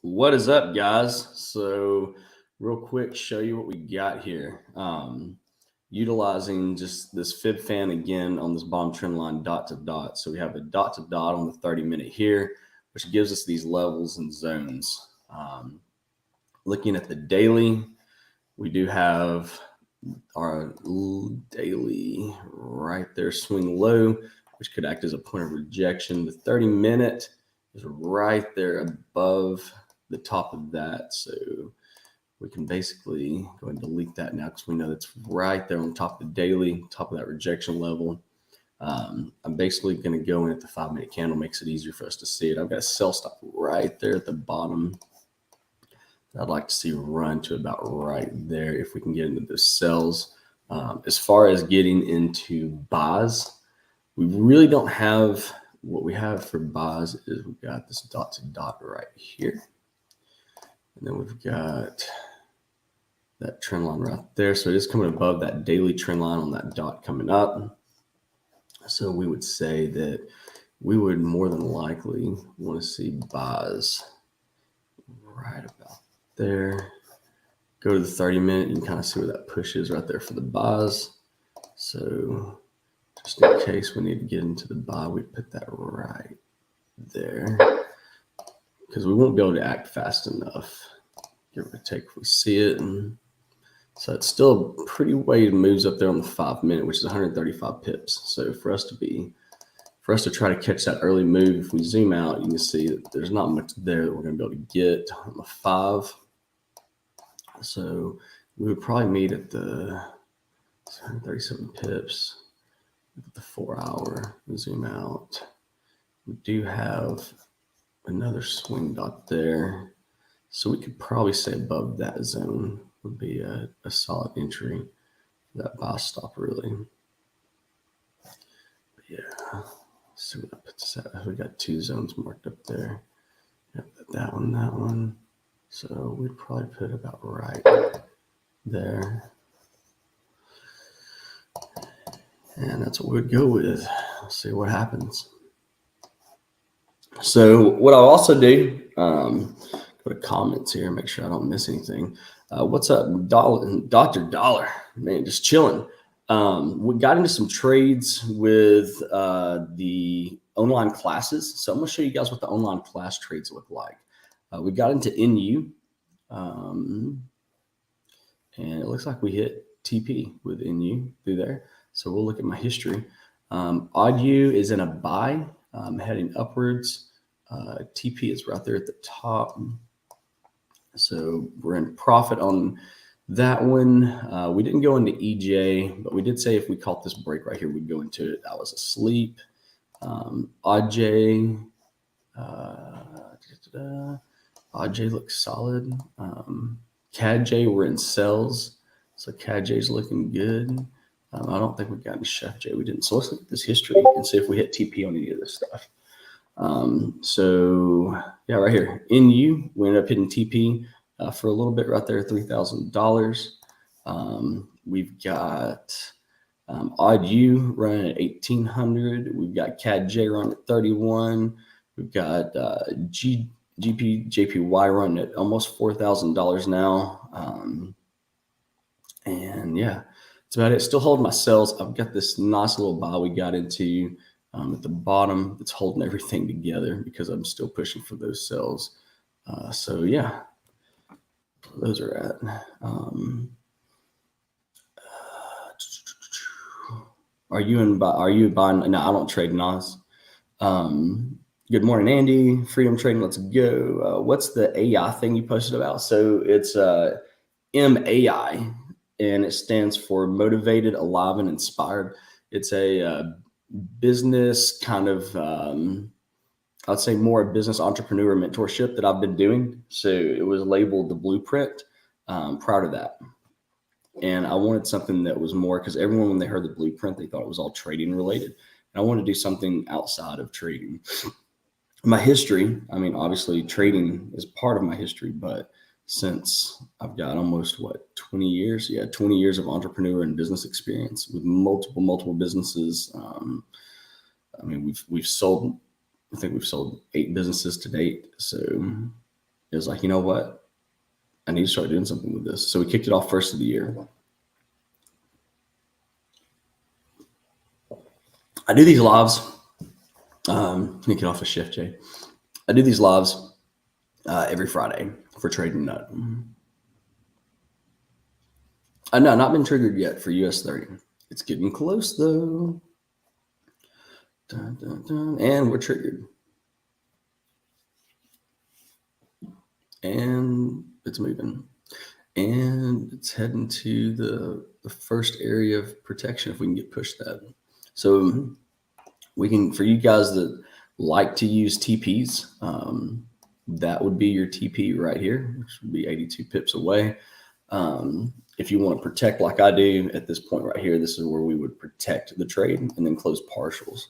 What is up, guys? So, real quick, show you what we got here. Utilizing just this fib fan again on this bottom trend line, dot to dot. So we have a dot to dot on the 30-minute here, which gives us these levels and zones. Looking at the daily, we do have our daily right there, swing low, which could act as a point of rejection. The 30-minute is right there above the top of that. So we can basically go ahead and delete that now because we know that's right there on top of the daily, top of that rejection level. I'm basically going to go in at the 5-minute candle, makes it easier for us to see it. I've got a sell stop right there at the bottom. I'd like to see run to about right there if we can get into those sells. As far as getting into buys, we really don't have. What we have for buys is we've got this dot to dot right here. And then we've got that trend line right there. So it is coming above that daily trend line on that dot coming up. So we would say that we would more than likely want to see buys right about there. Go to the 30-minute, you can kind of see where that push is right there for the buys. So just in case we need to get into the buy, we put that right there because we won't be able to act fast enough, give or take, if we see it. And so it's still a pretty weighted moves up there on the 5-minute, which is 135 pips. So for us to try to catch that early move, if we zoom out, you can see that there's not much there that we're going to be able to get on the 5. So we would probably meet at the 137 pips at the 4-hour. Zoom out. We do have another swing dot there. So we could probably say above that zone would be a solid entry for that buy stop, really. But yeah, let's see what that puts us at. We got 2 zones marked up there. Yep, that one. So we'd probably put about right there. And that's what we'd go with. Let's see what happens. So what I'll also do, go to comments here, make sure I don't miss anything. What's up, Dr. Dollar? Man, just chilling. We got into some trades with the online classes. So I'm going to show you guys what the online class trades look like. We got into NU, and it looks like we hit TP with NU through there. So we'll look at my history. Odd U is in a buy, heading upwards. TP is right there at the top. So we're in profit on that one. We didn't go into EJ, but we did say if we caught this break right here, we'd go into it. I was asleep. Odd J looks solid. CAD J, we're in sells. So CAD J is looking good. I don't think we've gotten Chef J. We didn't. So let's look at this history and see if we hit TP on any of this stuff. So yeah, right here, NU, we ended up hitting TP for a little bit right there, $3,000. We've got Odd U running at 1,800. We've got CAD J running at 31. We've got JPY running at almost $4,000 now. And yeah, that's about it. Still holding my sells. I've got this nice little buy we got into at the bottom that's holding everything together because I'm still pushing for those sells. So yeah, those are at. Are you buying? No, I don't trade NAS. Good morning, Andy. Freedom Trading. Let's go. What's the AI thing you posted about? So it's MAI, and it stands for Motivated, Alive, and Inspired. It's a business kind of, I'd say more a business entrepreneur mentorship that I've been doing. So it was labeled the Blueprint prior to that. And I wanted something that was more, because everyone, when they heard the Blueprint, they thought it was all trading related. And I wanted to do something outside of trading. My history, I mean, obviously trading is part of my history, but since I've got almost 20 years, 20 years of entrepreneur and business experience with multiple businesses. I mean, we've sold, I think we've sold 8 businesses to date. So it was like, you know what? I need to start doing something with this. So we kicked it off first of the year. I do these lives. Let me get off a shift, Jay. I do these lives every Friday for Trading Nut. I know, not been triggered yet for US30. It's getting close though. Dun, dun, dun. And we're triggered. And it's moving. And it's heading to the first area of protection if we can get pushed that. So we can, for you guys that like to use TPs, that would be your TP right here, which would be 82 pips away. If you want to protect like I do at this point right here, this is where we would protect the trade and then close partials.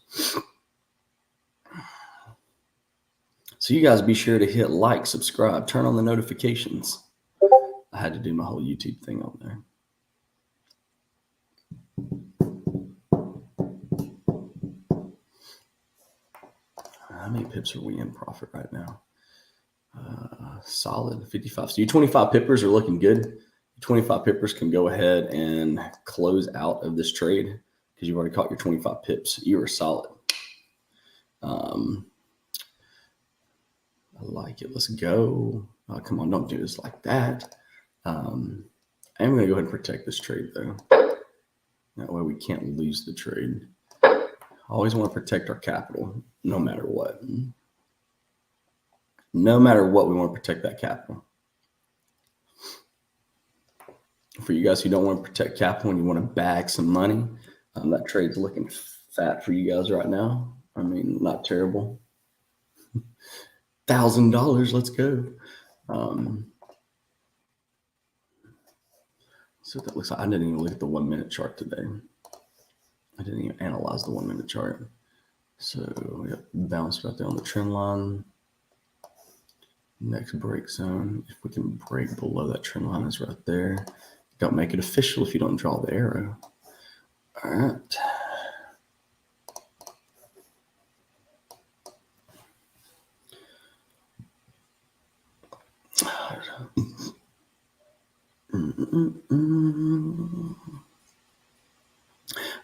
So you guys be sure to hit like, subscribe, turn on the notifications. I had to do my whole YouTube thing on there. How many pips are we in profit right now? Solid 55. So your 25 pippers are looking good. 25 pippers can go ahead and close out of this trade because you've already caught your 25 pips. You are solid. I like it. Let's go. Oh, come on, don't do this like that. I'm going to go ahead and protect this trade, though. That way we can't lose the trade. Always want to protect our capital, no matter what. No matter what, we want to protect that capital. For you guys who don't want to protect capital and you want to bag some money, that trade's looking fat for you guys right now. I mean, not terrible. $1,000, let's go. So that looks like I didn't even look at the 1 minute chart today. I didn't even analyze the 1 minute chart. So we got bounced right there on the trend line. Next break zone, if we can break below that trend line, is right there. Don't make it official if you don't draw the arrow. All right.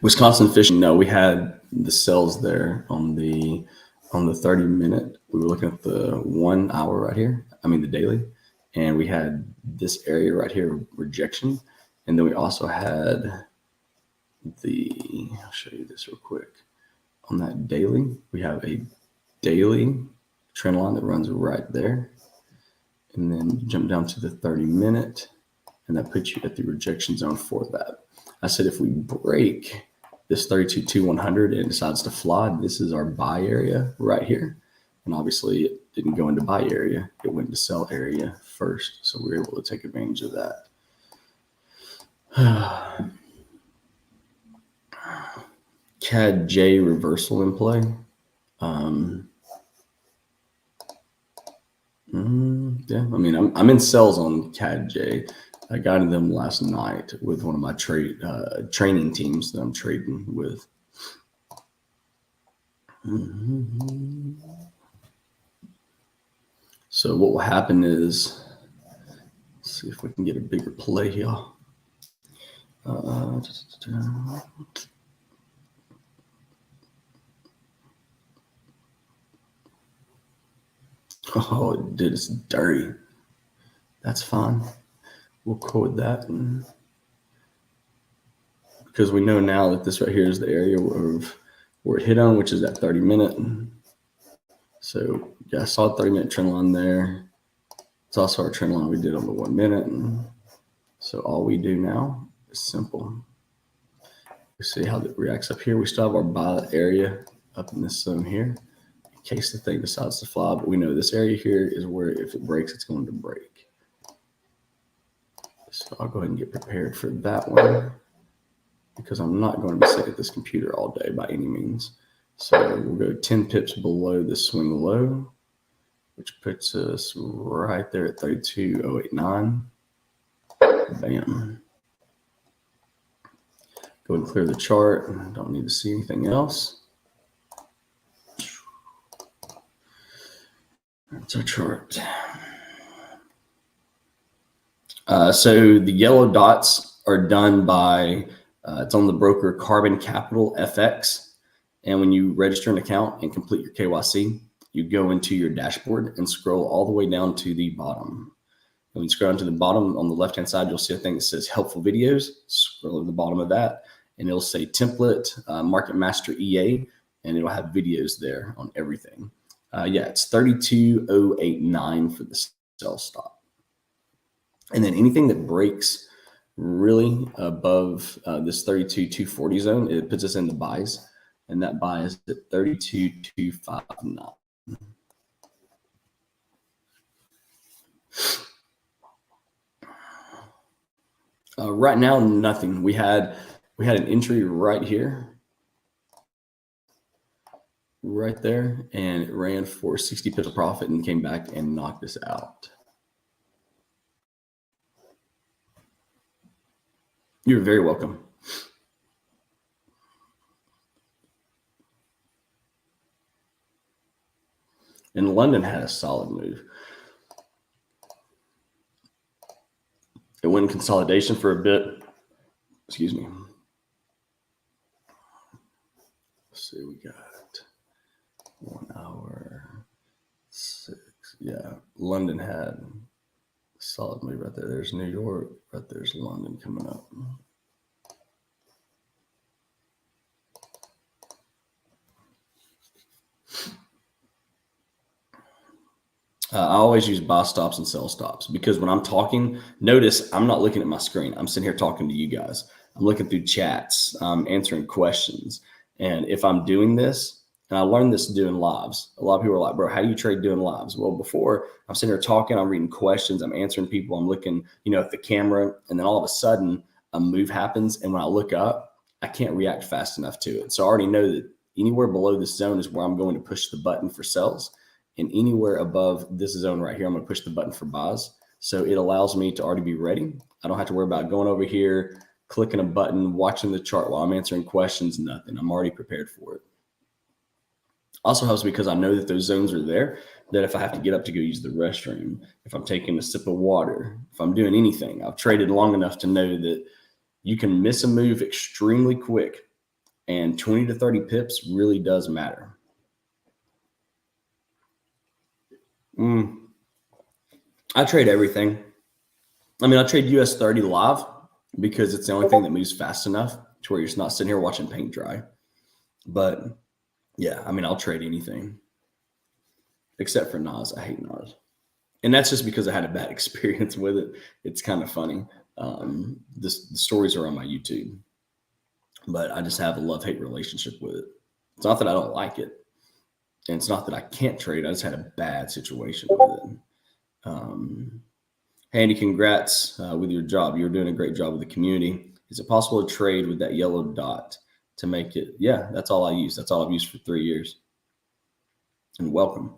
Wisconsin fishing. No, we had the sells there on the 30 minute. We were looking at the 1 hour right here. I mean the daily, and we had this area right here, rejection, and then we also had the. I'll show you this real quick. On that daily, we have a daily trend line that runs right there, and then you jump down to the 30 minute, and that puts you at the rejection zone for that. I said if we break this 32,100 and it decides to fly, this is our buy area right here. And obviously it didn't go into buy area. It went into sell area first. So we were able to take advantage of that. CAD J reversal in play. Yeah, I mean, I'm in sells on CAD J. I got into them last night with one of my training teams that I'm trading with. So what will happen is, let's see if we can get a bigger play here. Oh, dude, it's dirty. That's fine. We'll code that. Because we know now that this right here is the area where it hit on, which is that 30 minute. So yeah, I saw a 30 minute trend line there. It's also our trend line we did on the 1 minute. So all we do now is simple. We see how it reacts up here. We still have our buy area up in this zone here in case the thing decides to fly. But we know this area here is where if it breaks, it's going to break. So I'll go ahead and get prepared for that one because I'm not going to be sitting at this computer all day by any means. So we'll go 10 pips below the swing low, which puts us right there at 32,089. Bam. Go and clear the chart. Don't need to see anything else. That's our chart. So the yellow dots are done by, it's on the broker Carbon Capital FX. And when you register an account and complete your KYC, you go into your dashboard and scroll all the way down to the bottom. When you scroll down to the bottom on the left-hand side, you'll see a thing that says helpful videos. Scroll to the bottom of that, and it'll say template, Market Master EA, and it'll have videos there on everything. Yeah, it's 32,089 for the sell stop. And then anything that breaks really above this 32,240 zone, it puts us in the buys, and that buy is at 32,259. Right now, nothing. We had an entry right here, right there, and it ran for 60 pips of profit and came back and knocked us out. You're very welcome. And London had a solid move. It went in consolidation for a bit. Excuse me. Let's see, we got 1 hour, 6. Yeah, London had a solid move right there. There's New York, right there's London coming up. I always use buy stops and sell stops because when I'm talking, notice I'm not looking at my screen. I'm sitting here talking to you guys. I'm looking through chats, answering questions. And if I'm doing this, and I learned this doing lives, a lot of people are like, bro, how do you trade doing lives? Well, before I'm sitting here talking, I'm reading questions, I'm answering people, I'm looking, at the camera, and then all of a sudden a move happens. And when I look up, I can't react fast enough to it. So I already know that anywhere below this zone is where I'm going to push the button for sells. And anywhere above this zone right here, I'm going to push the button for buys. So it allows me to already be ready. I don't have to worry about going over here, clicking a button, watching the chart while I'm answering questions, nothing. I'm already prepared for it. Also helps because I know that those zones are there, that if I have to get up to go use the restroom, if I'm taking a sip of water, if I'm doing anything, I've traded long enough to know that you can miss a move extremely quick, and 20 to 30 pips really does matter. I trade everything. I mean, I trade US30 live because it's the only thing that moves fast enough to where you're just not sitting here watching paint dry. But yeah, I mean, I'll trade anything except for Nas. I hate Nas. And that's just because I had a bad experience with it. It's kind of funny. The stories are on my YouTube, but I just have a love-hate relationship with it. It's not that I don't like it. And it's not that I can't trade. I just had a bad situation with it. Andy, congrats with your job. You're doing a great job with the community. Is it possible to trade with that yellow dot to make it? Yeah, that's all I use. That's all I've used for 3 years. And welcome.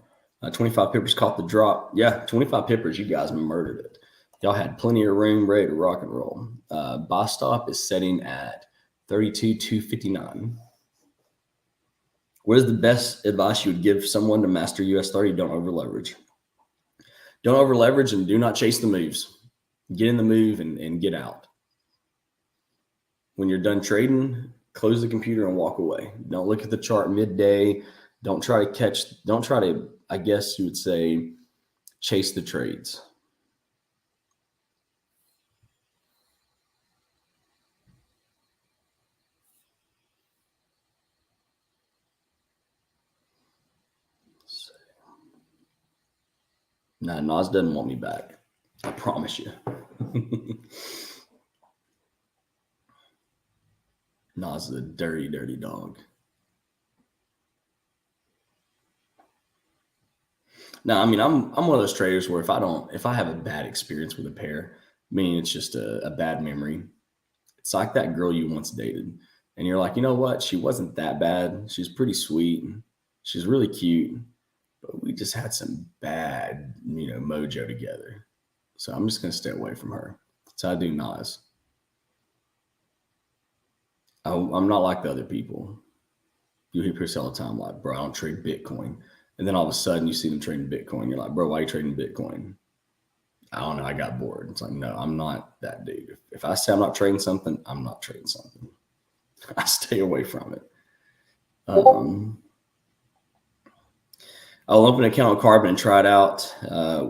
25 pippers caught the drop. Yeah, 25 pippers. You guys murdered it. Y'all had plenty of room, ready to rock and roll. Buy stop is setting at 32,259. What is the best advice you would give someone to master US30? Don't over leverage. Don't over leverage and do not chase the moves. Get in the move and get out. When you're done trading, close the computer and walk away. Don't look at the chart midday. Don't try to, I guess you would say, chase the trades. Nah, Nas doesn't want me back. I promise you. Nas is a dirty, dirty dog. Now, I mean, I'm one of those traders where if I have a bad experience with a pair, meaning it's just a bad memory, it's like that girl you once dated. And you're like, you know what? She wasn't that bad. She's pretty sweet. She's really cute. But we just had some bad, mojo together. So I'm just going to stay away from her. So I do Nas. I'm not like the other people. You hear people all the time like, bro, I don't trade Bitcoin. And then all of a sudden you see them trading Bitcoin. You're like, bro, why are you trading Bitcoin? I don't know. I got bored. It's like, no, I'm not that dude. If I say I'm not trading something, I'm not trading something. I stay away from it. I'll open an account on Carbon and try it out.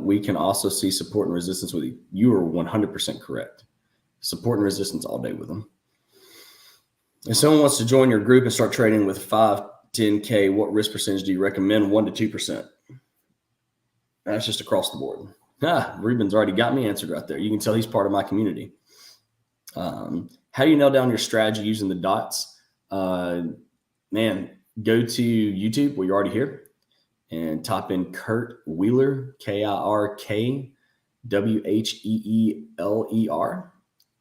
We can also see support and resistance with you. You are 100% correct. Support and resistance all day with them. If someone wants to join your group and start trading with 5, 10K, what risk percentage do you recommend? 1 to 2%. That's just across the board. Ruben's already got me answered right there. You can tell he's part of my community. How do you nail down your strategy using the dots? Man, go to YouTube where you're already here and type in Kurt Wheeler, KIRKWHEELER,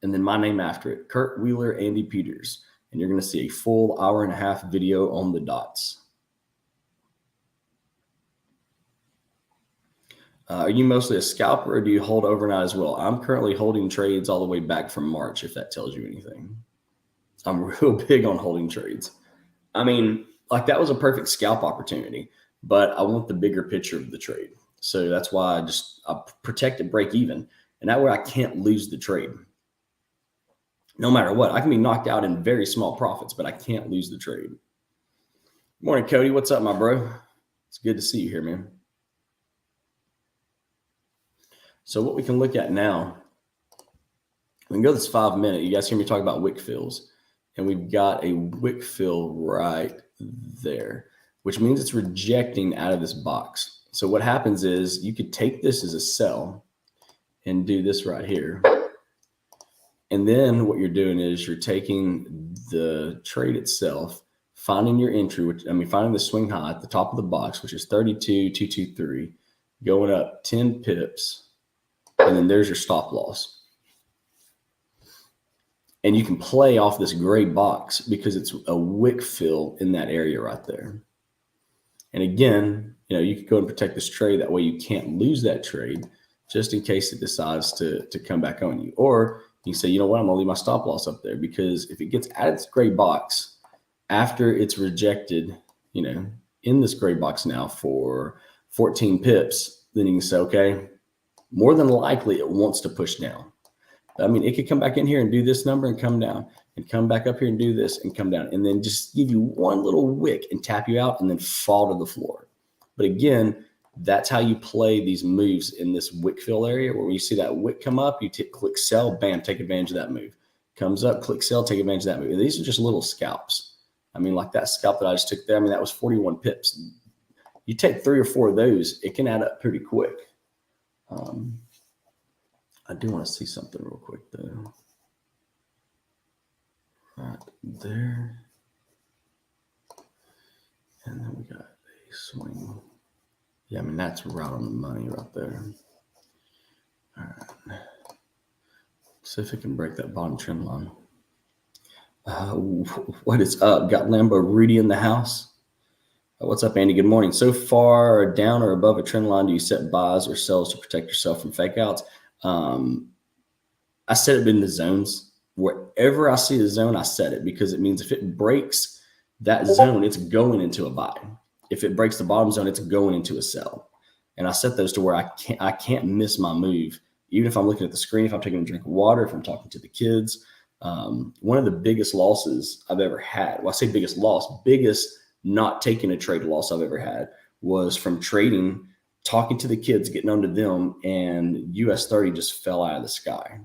and then my name after it, Kurt Wheeler, Andy Peters. And you're going to see a full 1.5-hour video on the dots. Are you mostly a scalper or do you hold overnight as well? I'm currently holding trades all the way back from March, if that tells you anything. I'm real big on holding trades. I mean, like that was a perfect scalp opportunity, but I want the bigger picture of the trade. So that's why I protect it break even. And that way I can't lose the trade. No matter what, I can be knocked out in very small profits, but I can't lose the trade. Good morning, Cody. What's up, my bro? It's good to see you here, man. So what we can look at now, we can go this 5 minute. You guys hear me talk about wick fills, and we've got a wick fill right there, which means it's rejecting out of this box. So what happens is you could take this as a sell and do this right here. And then what you're doing is you're taking the trade itself, finding your entry, finding the swing high at the top of the box, which is 32,223, going up 10 pips, and then there's your stop loss. And you can play off this gray box because it's a wick fill in that area right there. And again, you could go and protect this trade. That way you can't lose that trade just in case it decides to come back on you. Or you say, you know what, I'm going to leave my stop loss up there because if it gets out of this gray box after it's rejected, in this gray box now for 14 pips, then you can say, okay, more than likely it wants to push down. I mean, it could come back in here and do this number and come down and come back up here and do this and come down and then just give you one little wick and tap you out and then fall to the floor. But again, that's how you play these moves in this wick fill area where you see that wick come up, you click sell, bam, take advantage of that move. Comes up, click sell, take advantage of that move. And these are just little scalps. I mean, like that scalp that I just took there, that was 41 pips. You take 3 or 4 of those, it can add up pretty quick. I do want to see something real quick though. Right there. And then we got a swing. Yeah, that's right on the money right there. All right. See if it can break that bottom trend line. What is up? Got Lambo Rudy in the house. What's up, Andy? Good morning. So far down or above a trend line, do you set buys or sells to protect yourself from fake outs? I set it in the zones. Wherever I see the zone, I set it because it means if it breaks that zone, it's going into a buy. If it breaks the bottom zone, it's going into a sell. And I set those to where I can't miss my move. Even if I'm looking at the screen, if I'm taking a drink of water, if I'm talking to the kids. One of the biggest losses I've ever had, well, I say biggest loss, biggest not taking a trade loss I've ever had was from trading, talking to the kids, getting onto them, and US30 just fell out of the sky.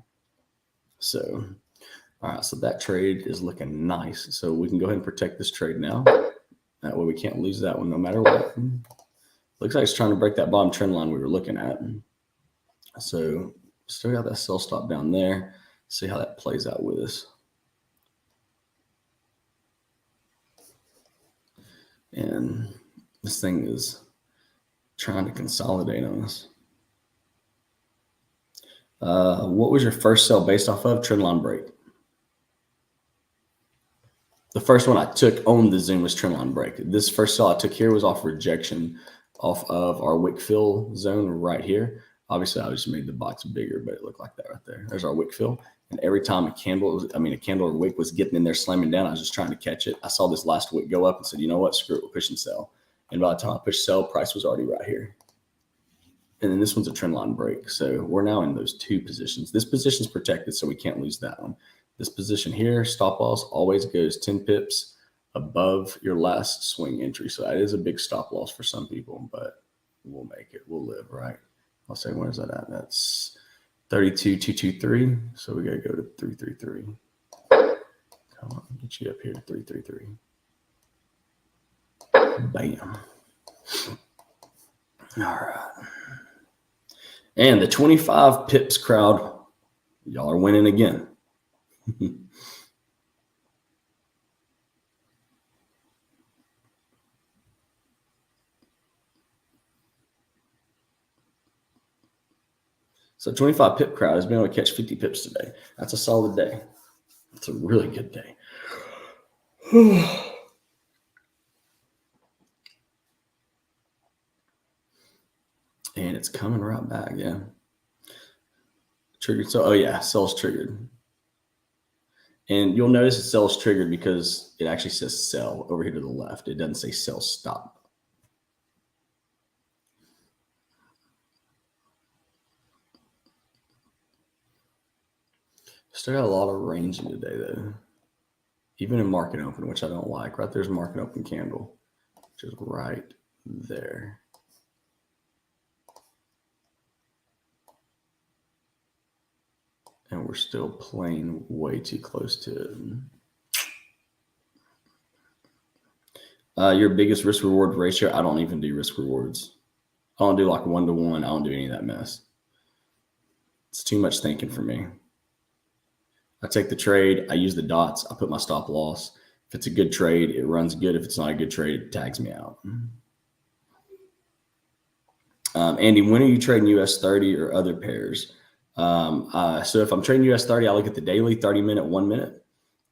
So, all right, so that trade is looking nice. So we can go ahead and protect this trade now. That way we can't lose that one no matter what. Looks like it's trying to break that bottom trend line we were looking at. So still got that sell stop down there. See how that plays out with us. And this thing is trying to consolidate on us. What was your first sell based off of? Trendline break. The first one I took on the Zoom was trendline break. This first sell I took here was off rejection off of our wick fill zone right here. Obviously, I just made the box bigger, but it looked like that right there. There's our wick fill. And every time a candle or wick was getting in there, slamming down, I was just trying to catch it. I saw this last wick go up and said, you know what, screw it, we'll push and sell. And by the time I pushed sell, price was already right here. And then this one's a trend line break. So we're now in those two positions. This position is protected, so we can't lose that one. This position here, stop loss always goes 10 pips above your last swing entry. So that is a big stop loss for some people, but we'll make it. We'll live, right? I'll say, where's that at? That's 32,223. So we got to go to 333. Come on, get you up here to 333. Bam. All right. And the 25 pips crowd, y'all are winning again. So 25 pip crowd has been able to catch 50 pips today. That's a solid day. It's a really good day. And it's coming right back, yeah. Triggered. So, oh yeah, sell's triggered. And you'll notice it sells triggered because it actually says sell over here to the left. It doesn't say sell stop. Still got a lot of range in today, though. Even in market open, which I don't like. Right there's market open candle, which is right there. And we're still playing way too close to it. Your biggest risk reward ratio, I don't even do risk rewards. I don't do like 1-to-1. I don't do any of that mess. It's too much thinking for me. I take the trade. I use the dots. I put my stop loss. If it's a good trade, it runs good. If it's not a good trade, it tags me out. Andy, when are you trading US30 or other pairs? So if I'm trading US30, I look at the daily, 30 minute, 1 minute.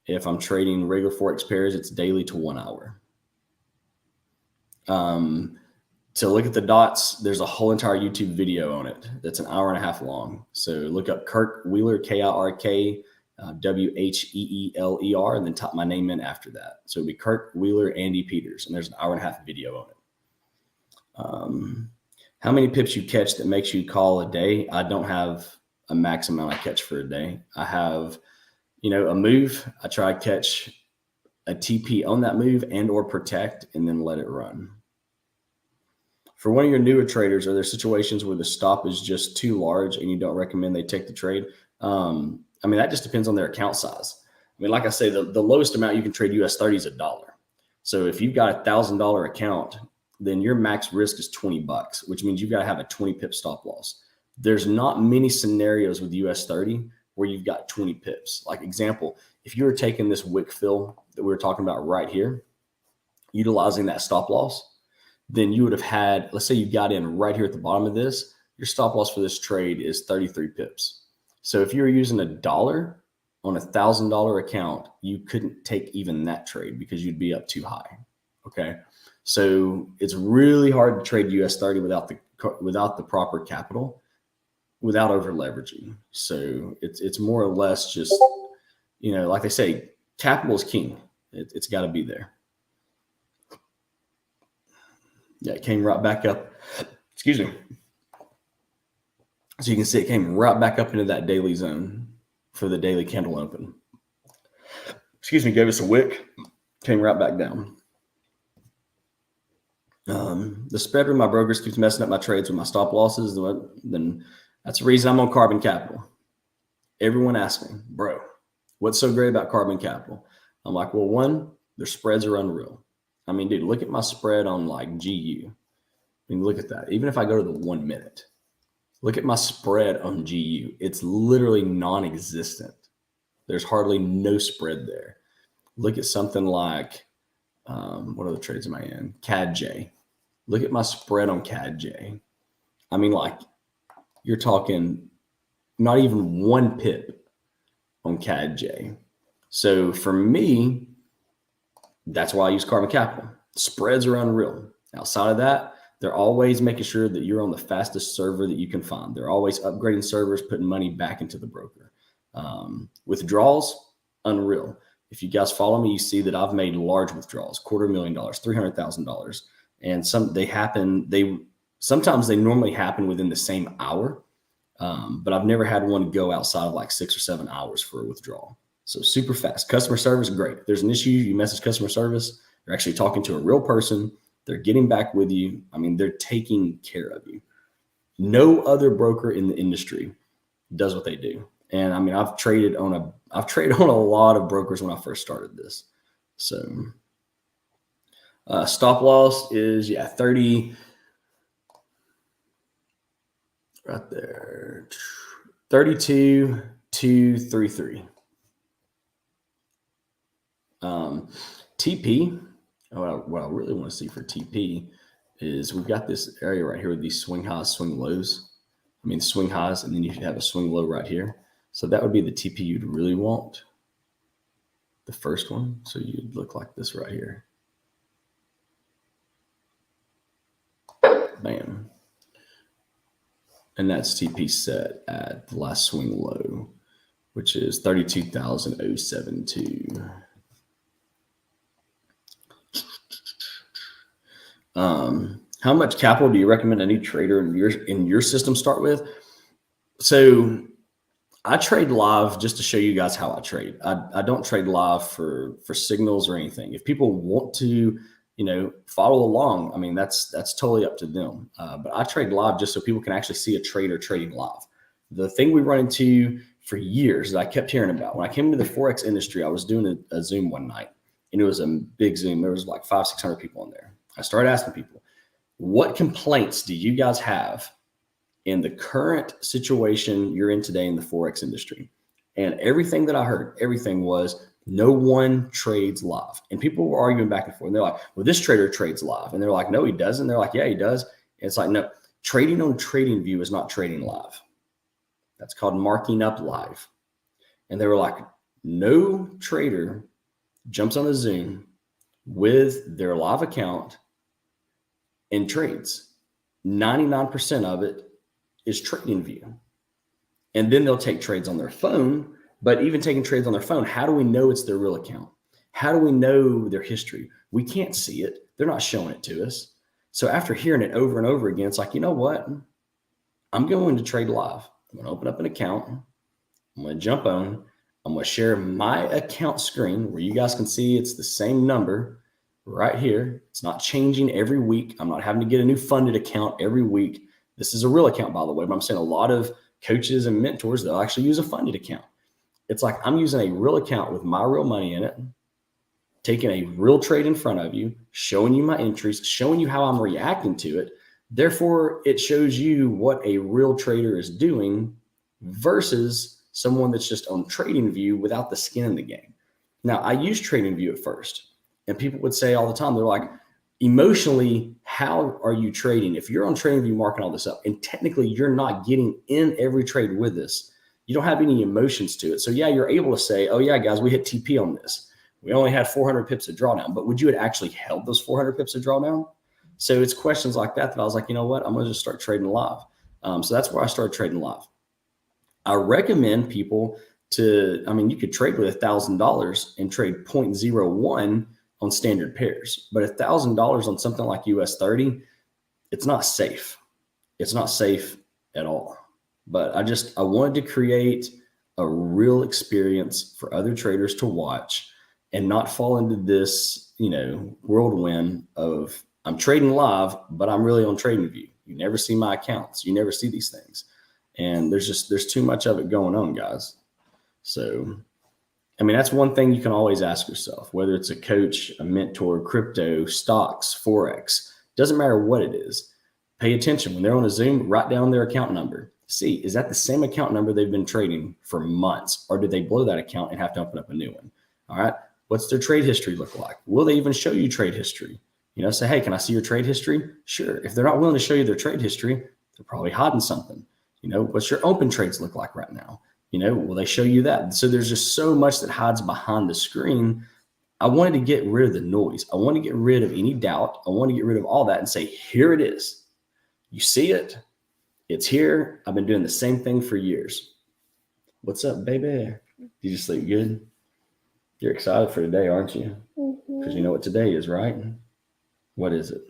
If I'm trading regular Forex pairs, it's daily to 1 hour. To look at the dots, there's a whole entire YouTube video on it. That's an hour and a half long. So look up Kirk Wheeler, Kirk Wheeler, and then type my name in after that. So it'd be Kirk Wheeler, Andy Peters, and there's an hour and a half video on it. How many pips you catch that makes you call a day? I don't have a max amount I catch for a day. I have, a move. I try to catch a TP on that move and or protect and then let it run. For one of your newer traders, are there situations where the stop is just too large and you don't recommend they take the trade? That just depends on their account size. Like I say, the lowest amount you can trade US30 is $1. So if you've got $1,000 account, then your max risk is $20, which means you've got to have a 20 pip stop loss. There's not many scenarios with US30 where you've got 20 pips. Like example, if you were taking this wick fill that we were talking about right here, utilizing that stop loss, then you would have had, let's say you got in right here at the bottom of this, your stop loss for this trade is 33 pips. So if you were using $1 on $1,000 account, you couldn't take even that trade because you'd be up too high. Okay. So it's really hard to trade US30 without the proper capital, without over leveraging. So it's more or less just, like they say, capital is king. It's got to be there. Yeah, it came right back up. Excuse me. So you can see it came right back up into that daily zone for the daily candle open. Excuse me, gave us a wick, came right back down. The spread with my brokers keeps messing up my trades with my stop losses. Then that's the reason I'm on Carbon Capital. Everyone asks me, bro, what's so great about Carbon Capital? I'm like, well, one, their spreads are unreal. Dude, look at my spread on like GU. Look at that. Even if I go to the 1 minute, look at my spread on GU. It's literally non-existent. There's hardly no spread there. Look at something like, what other trades am I in? CADJ. Look at my spread on CADJ. You're talking not even 1 pip on CADJ. So for me, that's why I use Carbon Capital. Spreads are unreal. Outside of that, they're always making sure that you're on the fastest server that you can find. They're always upgrading servers, putting money back into the broker. Withdrawals, unreal. If you guys follow me, you see that I've made large withdrawals, $250,000, $300,000. And they Sometimes they normally happen within the same hour, but I've never had one go outside of like 6 or 7 hours for a withdrawal. So super fast. Customer service, great. If there's an issue, you message customer service. They're actually talking to a real person. They're getting back with you. I mean, they're taking care of you. No other broker in the industry does what they do. And I mean, I've traded on a lot of brokers when I first started this. So stop loss is 30 right there. 32,233. TP, what I really want to see for TP is we've got this area right here with these swing highs, swing lows. I mean, swing highs, and then you should have a swing low right here. So that would be the TP you'd really want, the first one. So you'd look like this right here. Bam. And that's TP set at the last swing low, which is 32,072. How much capital do you recommend any trader in your system start with? So I trade live just to show you guys how I trade. I don't trade live for signals or anything. If people want to, follow along, I mean, that's totally up to them. But I trade live just so people can actually see a trader trading live. The thing we run into for years that I kept hearing about, when I came into the Forex industry, I was doing a Zoom one night, and it was a big Zoom. There was like 500-600 people in there. I started asking people, what complaints do you guys have in the current situation you're in today in the Forex industry? And everything that I heard, everything was no one trades live. And people were arguing back and forth. And they're like, well, this trader trades live. And they're like, no, he doesn't. They're like, yeah, he does. And it's like, no, trading on TradingView is not trading live. That's called marking up live. And they were like, no trader jumps on a Zoom with their live account and trades. 99% of it is TradingView. And then they'll take trades on their phone. But even taking trades on their phone, how do we know it's their real account? How do we know their history? We can't see it. They're not showing it to us. So after hearing it over and over again, it's like, you know what? I'm going to trade live. I'm going to open up an account. I'm going to jump on. I'm going to share my account screen where you guys can see it's the same number right here. It's not changing every week. I'm not having to get a new funded account every week. This is a real account, by the way, but I'm saying a lot of coaches and mentors, they'll actually use a funded account. It's like I'm using a real account with my real money in it, taking a real trade in front of you, showing you my entries, showing you how I'm reacting to it. Therefore, it shows you what a real trader is doing versus someone that's just on TradingView without the skin in the game. Now, I use TradingView at first, and people would say all the time, they're like, emotionally, how are you trading? If you're on TradingView marking all this up, and technically you're not getting in every trade with this, you don't have any emotions to it. So yeah, you're able to say, oh yeah, guys, we hit TP on this. We only had 400 pips of drawdown, but would you have actually held those 400 pips of drawdown? So it's questions like that I was like, you know what? I'm going to just start trading live. So that's where I started trading live. I recommend people you could trade with $1,000 and trade 0.01 on standard pairs, but $1,000 on something like US30, it's not safe. It's not safe at all. But I wanted to create a real experience for other traders to watch and not fall into this, whirlwind of I'm trading live, but I'm really on TradingView. You never see my accounts. You never see these things. And there's too much of it going on, guys. So, I mean, that's one thing you can always ask yourself, whether it's a coach, a mentor, crypto, stocks, Forex, doesn't matter what it is. Pay attention. When they're on a Zoom, write down their account number. See, is that the same account number they've been trading for months, or did they blow that account and have to open up a new one? All right. What's their trade history look like? Will they even show you trade history? Say, hey, can I see your trade history? Sure. If they're not willing to show you their trade history, they're probably hiding something. What's your open trades look like right now? Will they show you that? So there's just so much that hides behind the screen. I wanted to get rid of the noise. I want to get rid of any doubt. I want to get rid of all that and say, here it is. You see it. It's here. I've been doing the same thing for years. What's up, baby? Did you sleep good? You're excited for today, aren't you? Because you know what today is, right? What is it?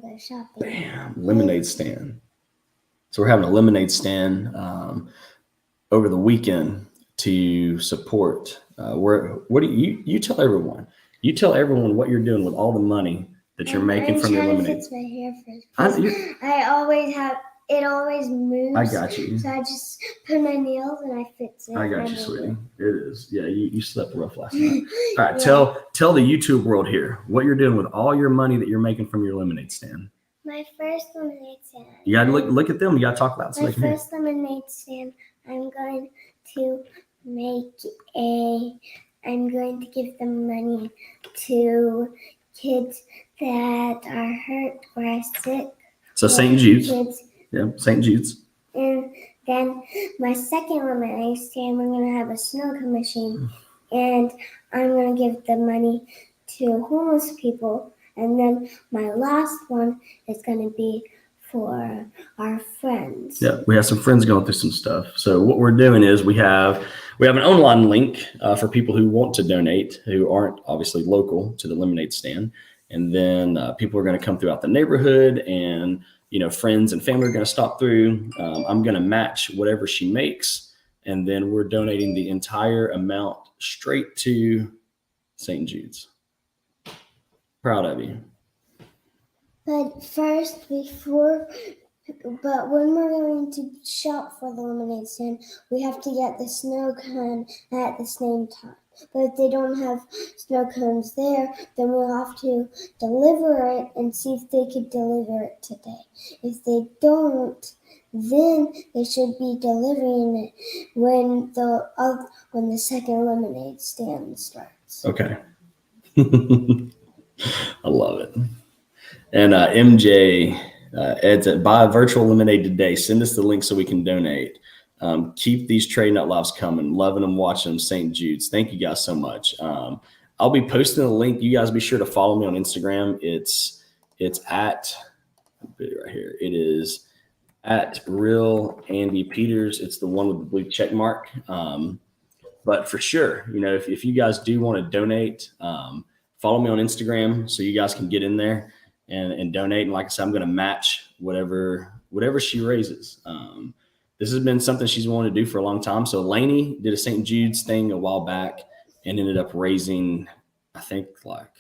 gonna go shopping. Bam, lemonade stand. So we're having a lemonade stand over the weekend to support. What do you tell everyone? You tell everyone what you're doing with all the money that you're making from your lemonade. I'm trying to fix my hair first. I always have. It always moves. I got you. So I just put my nails and I fix it. I got you, sweetie. It is. Yeah, you slept rough last night. All right, tell the YouTube world here what you're doing with all your money that you're making from your lemonade stand. My first lemonade stand. You gotta look at them. You gotta talk about it. My first lemonade stand. I'm going to give the money to kids that are hurt or are sick. So St. Jude's. Yeah, St. Jude's. And then my second lemonade stand, we're going to have a snow cone machine. And I'm going to give the money to homeless people. And then my last one is going to be for our friends. Yeah, we have some friends going through some stuff. So what we're doing is we have an online link for people who want to donate, who aren't obviously local to the lemonade stand. And then people are going to come throughout the neighborhood, and friends and family are going to stop through. I'm going to match whatever she makes, and then we're donating the entire amount straight to St. Jude's. Proud of you. But first, but when we're going to shop for the lemonade stand, we have to get the snow cone at the same time. But if they don't have snow cones there, then we'll have to deliver it and see if they could deliver it today. If they don't, then they should be delivering it when the second lemonade stand starts. Okay. I love it. And MJ, Ed said, buy a virtual lemonade today. Send us the link so we can donate. Keep these Trade Nut Lives coming. Loving them, watching them. St. Jude's. Thank you guys so much. I'll be posting a link. You guys be sure to follow me on Instagram. It's at, I'll put it right here. It is at Real Andy Peters. It's the one with the blue check mark. But for sure, if you guys do want to donate, follow me on Instagram so you guys can get in there and donate. And like I said, I'm going to match whatever she raises. This has been something she's wanted to do for a long time. So Lainey did a St. Jude's thing a while back and ended up raising, I think, like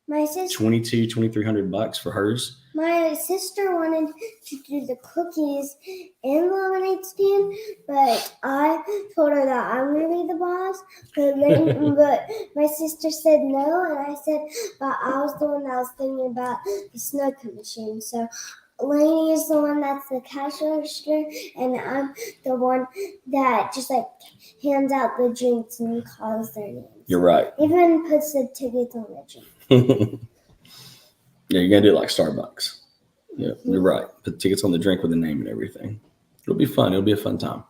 $2,200-$2,300 for hers. My sister wanted to do the cookies in the lemonade stand, but I told her that I'm going to be the boss. But my sister said no, and I said, but I was the one that was thinking about the snow cone machine. So Lainey is the one that's the cash register, and I'm the one that just hands out the drinks and calls their names. You're right. Even puts the tickets on the drink. Yeah, you're going to do it like Starbucks. Yeah, you're right. Put tickets on the drink with the name and everything. It'll be fun. It'll be a fun time.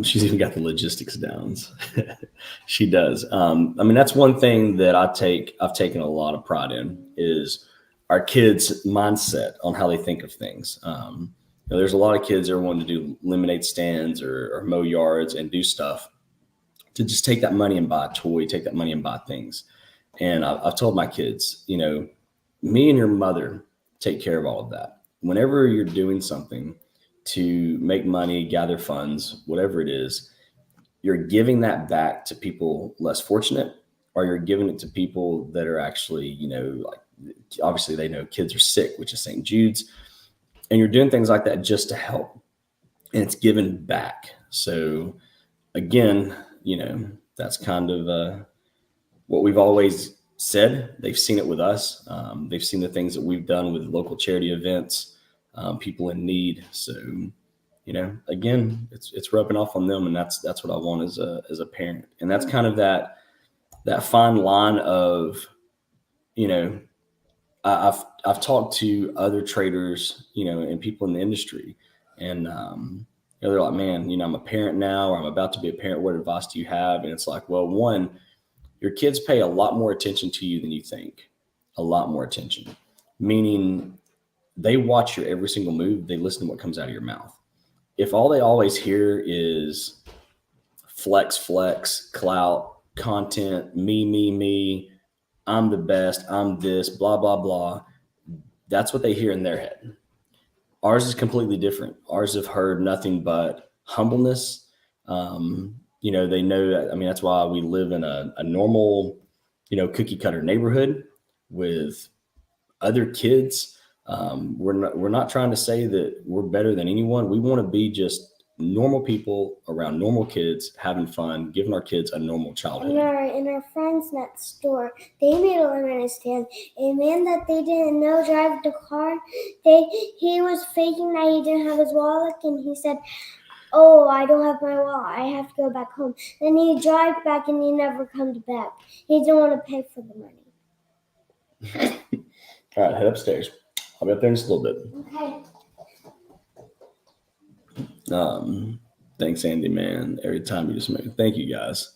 She's even got the logistics down. She does. That's one thing that I've taken a lot of pride in is our kids' mindset on how they think of things. There's a lot of kids that are wanting to do lemonade stands or mow yards and do stuff to just take that money and buy a toy, take that money and buy things. And I've told my kids, me and your mother take care of all of that. Whenever you're doing something to make money, gather funds, whatever it is, you're giving that back to people less fortunate, or you're giving it to people that are actually, obviously they know kids are sick, which is St. Jude's, and you're doing things like that just to help, and it's given back. So again, that's kind of what we've always said. They've seen it with us. They've seen the things that we've done with local charity events, people in need. So, again, it's rubbing off on them, and that's what I want as a parent. And that's kind of that fine line of, I've talked to other traders, and people in the industry, and they're like, man, I'm a parent now, or I'm about to be a parent. What advice do you have? And it's like, well, one, your kids pay a lot more attention to you than you think. A lot more attention, meaning they watch your every single move. They listen to what comes out of your mouth. If all they always hear is flex, clout, content, me, I'm the best, I'm this, blah, blah, blah, That's what they hear in their head. Ours is completely different. Ours have heard nothing but humbleness. They know that. I mean, that's why we live in a normal, cookie cutter neighborhood with other kids. We're not trying to say that we're better than anyone. We want to be just normal people around normal kids, having fun, giving our kids a normal childhood. And our friends next door, they made a lemonade stand. A man that they didn't know drive the car. He was faking that he didn't have his wallet, and he said, "Oh, I don't have my wallet. I have to go back home." Then he drive back, and he never comes back. He didn't want to pay for the money. All right, head upstairs. I'll be up there in just a little bit. Okay. Thanks, Andy, man. Every time you just make, thank you guys.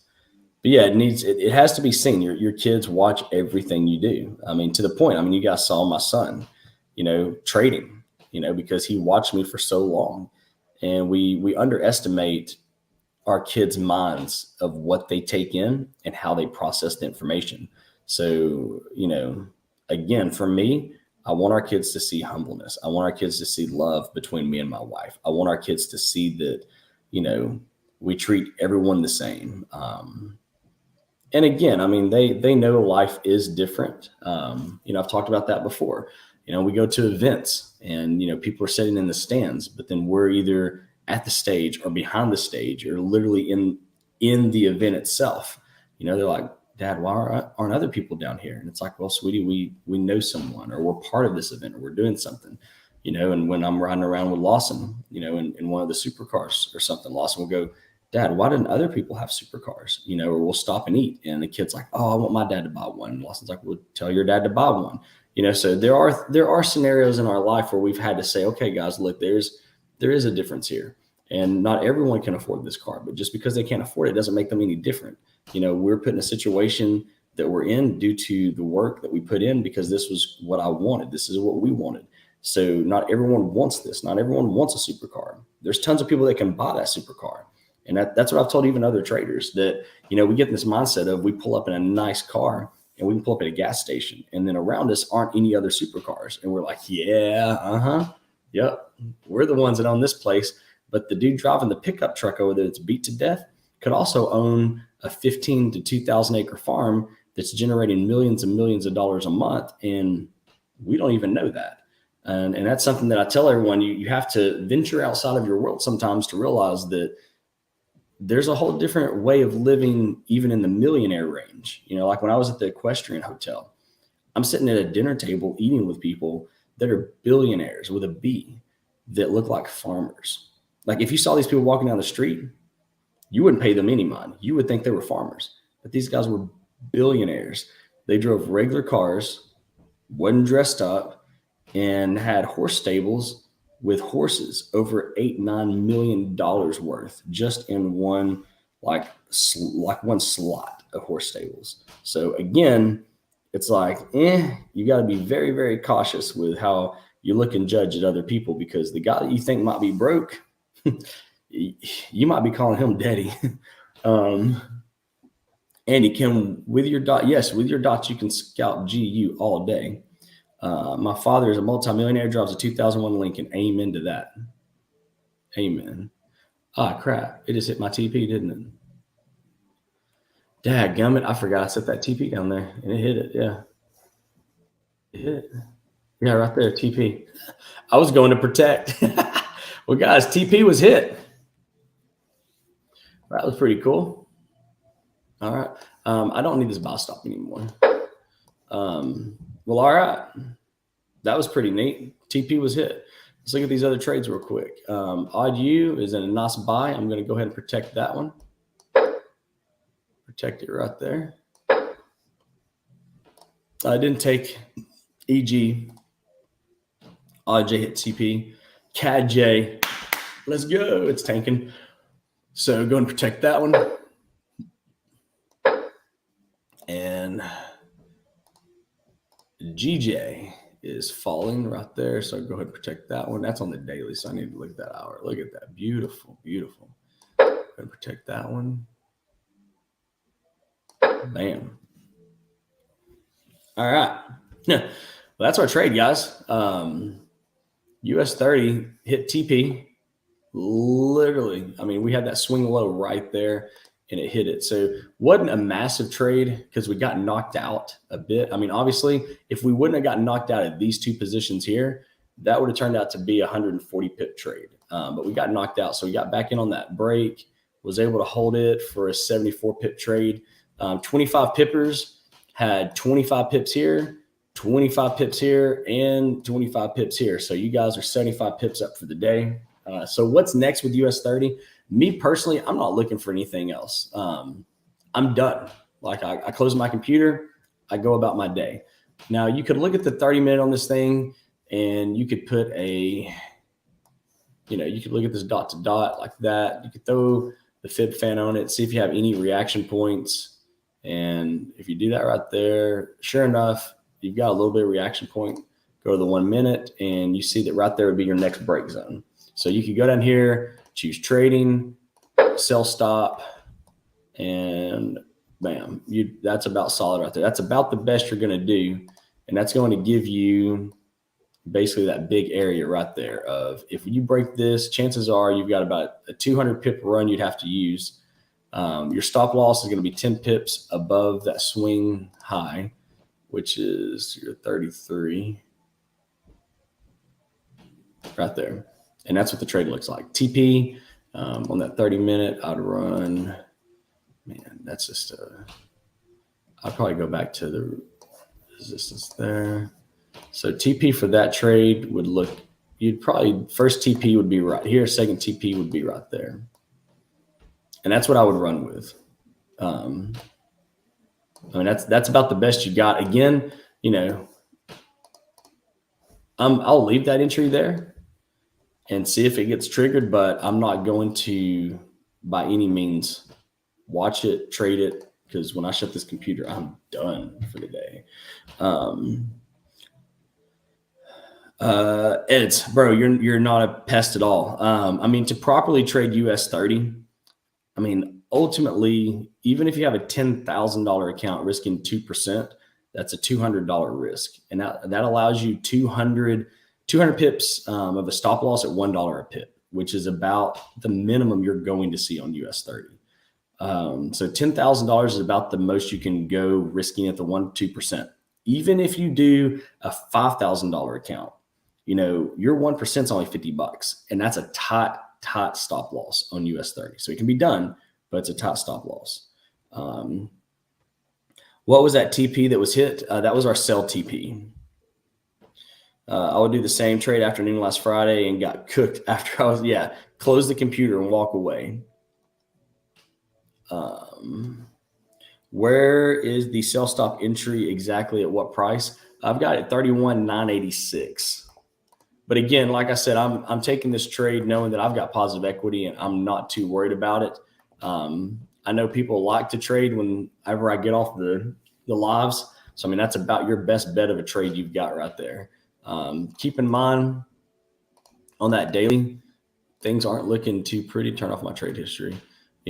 But yeah, it has to be seen. Your kids watch everything you do. I mean, to the point, I mean, you guys saw my son, trading, because he watched me for so long. And we underestimate our kids' minds of what they take in and how they process the information. So, again, for me, I want our kids to see humbleness. I want our kids to see love between me and my wife. I want our kids to see that, we treat everyone the same. And again, I mean, they know life is different. I've talked about that before. We go to events and, people are sitting in the stands, but then we're either at the stage or behind the stage or literally in the event itself. They're like, "Dad, why aren't other people down here?" And it's like, "Well, sweetie, we know someone, or we're part of this event, or we're doing something." And when I'm riding around with Lawson, in one of the supercars or something, Lawson will go, "Dad, why didn't other people have supercars?" Or we'll stop and eat. And the kid's like, "Oh, I want my dad to buy one." And Lawson's like, "Well, tell your dad to buy one." So there are scenarios in our life where we've had to say, "Okay, guys, look, there is a difference here. And not everyone can afford this car, but just because they can't afford it doesn't make them any different." We're put in a situation that we're in due to the work that we put in, because this was what I wanted. This is what we wanted. So not everyone wants this. Not everyone wants a supercar. There's tons of people that can buy that supercar. And that's what I've told even other traders, that, we get in this mindset of we pull up in a nice car and we can pull up at a gas station, and then around us aren't any other supercars. And we're like, yeah, yep, we're the ones that own this place. But the dude driving the pickup truck over there that's beat to death could also own a 15 to 2,000 acre farm that's generating millions and millions of dollars a month. And we don't even know that. And that's something that I tell everyone, you have to venture outside of your world sometimes to realize that there's a whole different way of living, even in the millionaire range. Like when I was at the Equestrian Hotel, I'm sitting at a dinner table eating with people that are billionaires with a B that look like farmers. Like if you saw these people walking down the street, you wouldn't pay them any mind. You would think they were farmers. But these guys were billionaires. They drove regular cars, wasn't dressed up, and had horse stables with horses over $8-9 million worth just in one one slot of horse stables. So again, it's like, you got to be very, very cautious with how you look and judge at other people, because the guy that you think might be broke, you might be calling him daddy. Andy, with your dots, you can scout GU all day. My father is a multimillionaire, drives a 2001 Lincoln. Amen to that. Amen. Ah, crap. It just hit my TP, didn't it? Dadgummit. I forgot I set that TP down there, and it hit it. Yeah. It hit it. Yeah, right there, TP. I was going to protect. Well, guys, TP was hit. That was pretty cool. All right. I don't need this buy stop anymore. Well, all right. That was pretty neat. TP was hit. Let's look at these other trades real quick. Odd U is in a nice buy. I'm going to go ahead and protect that one. Protect it right there. I didn't take EG. Odd J hit TP. CAD J. Let's go. It's tanking. So go and protect that one. And GJ is falling right there. So go ahead and protect that one. That's on the daily, so I need to look at that hour. Look at that. Beautiful, beautiful. Go ahead and protect that one. Bam. All right. Well, that's our trade, guys. US30 hit TP. Literally, I mean, we had that swing low right there and it hit it. So wasn't a massive trade because we got knocked out a bit. I mean, obviously, if we wouldn't have gotten knocked out at these two positions here, that would have turned out to be a 140 pip trade. But we got knocked out. So we got back in on that break, was able to hold it for a 74 pip trade. 25 pippers had 25 pips here, 25 pips here, and 25 pips here. So you guys are 75 pips up for the day. So what's next with US30? Me personally, I'm not looking for anything else. I'm done. Like I close my computer, I go about my day. Now you could look at the 30-minute on this thing and you could put you could look at this dot to dot like that. You could throw the fib fan on it, see if you have any reaction points. And if you do that right there, sure enough, you've got a little bit of reaction point. Go to the 1 minute and you see that right there would be your next break zone. So you could go down here, choose trading, sell stop, and bam, that's about solid right there. That's about the best you're going to do. And that's going to give you basically that big area right there of if you break this, chances are you've got about a 200 pip run you'd have to use. Your stop loss is going to be 10 pips above that swing high, which is your 33 right there. And that's what the trade looks like. TP on that 30-minute, I'd run, man, that's just I'd probably go back to the resistance there. So TP for that trade would look, first TP would be right here, second TP would be right there. And that's what I would run with. I mean, that's about the best you got. Again, I'll leave that entry there and see if it gets triggered, but I'm not going to, by any means, watch it, trade it, because when I shut this computer, I'm done for the day. Eds, bro, you're not a pest at all. I mean, to properly trade US30, I mean, ultimately, even if you have a $10,000 account risking 2%, that's a $200 risk. And that allows you 200 pips of a stop loss at $1 a pip, which is about the minimum you're going to see on US30. So $10,000 is about the most you can go risking at the 2%. Even if you do a $5,000 account, your 1% is only $50, and that's a tight stop loss on US30. So it can be done, but it's a tight stop loss. What was that TP that was hit? That was our sell TP. I would do the same trade afternoon last Friday and got cooked after close the computer and walk away. Where is the sell stop entry exactly at what price? I've got it 31,986. But again, like I said, I'm taking this trade knowing that I've got positive equity and I'm not too worried about it. I know people like to trade whenever I get off the lives. So, I mean, that's about your best bet of a trade you've got right there. Keep in mind on that daily, things aren't looking too pretty. Turn off my trade history.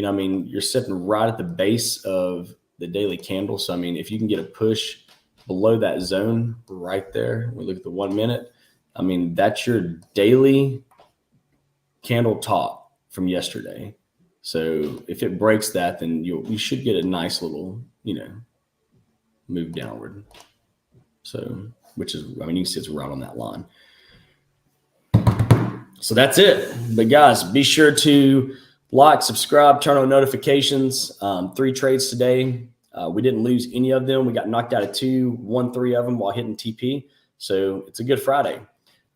I mean, you're sitting right at the base of the daily candle. So, I mean, if you can get a push below that zone right there, we look at the 1 minute. I mean, that's your daily candle top from yesterday. So if it breaks that, then you should get a nice little, move downward. So, which is, I mean, you can see it's right on that line. So that's it. But guys, be sure to like, subscribe, turn on notifications. 3 trades today. We didn't lose any of them. We got knocked out of 2, won 3 of them while hitting TP. So it's a good Friday.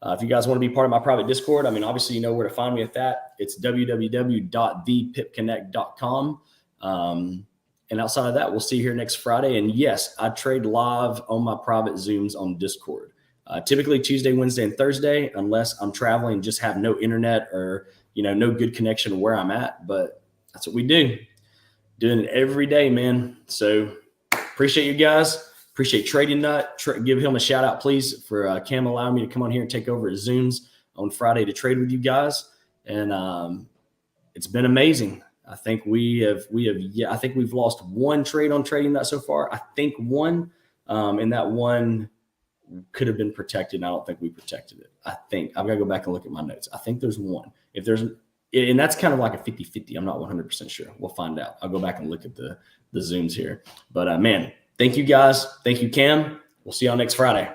If you guys want to be part of my private Discord, I mean, obviously, you know where to find me at that. It's www.thepipconnect.com. And outside of that, we'll see you here next Friday. And yes, I trade live on my private Zooms on Discord. Typically Tuesday, Wednesday, and Thursday, unless I'm traveling and just have no internet or, no good connection where I'm at. But that's what we do. Doing it every day, man. So appreciate you guys. Appreciate Trading Nut. Give him a shout out, please, for Cam allowing me to come on here and take over his Zooms on Friday to trade with you guys. And it's been amazing. I think I think we've lost 1 trade on Trading Nut so far. I think 1, and that one could have been protected, and I don't think we protected it. I think I've got to go back and look at my notes. I think there's one. If there's, and that's kind of like a 50-50. I'm not 100% sure. We'll find out. I'll go back and look at the zooms here. But man, thank you guys. Thank you, Cam. We'll see y'all next Friday.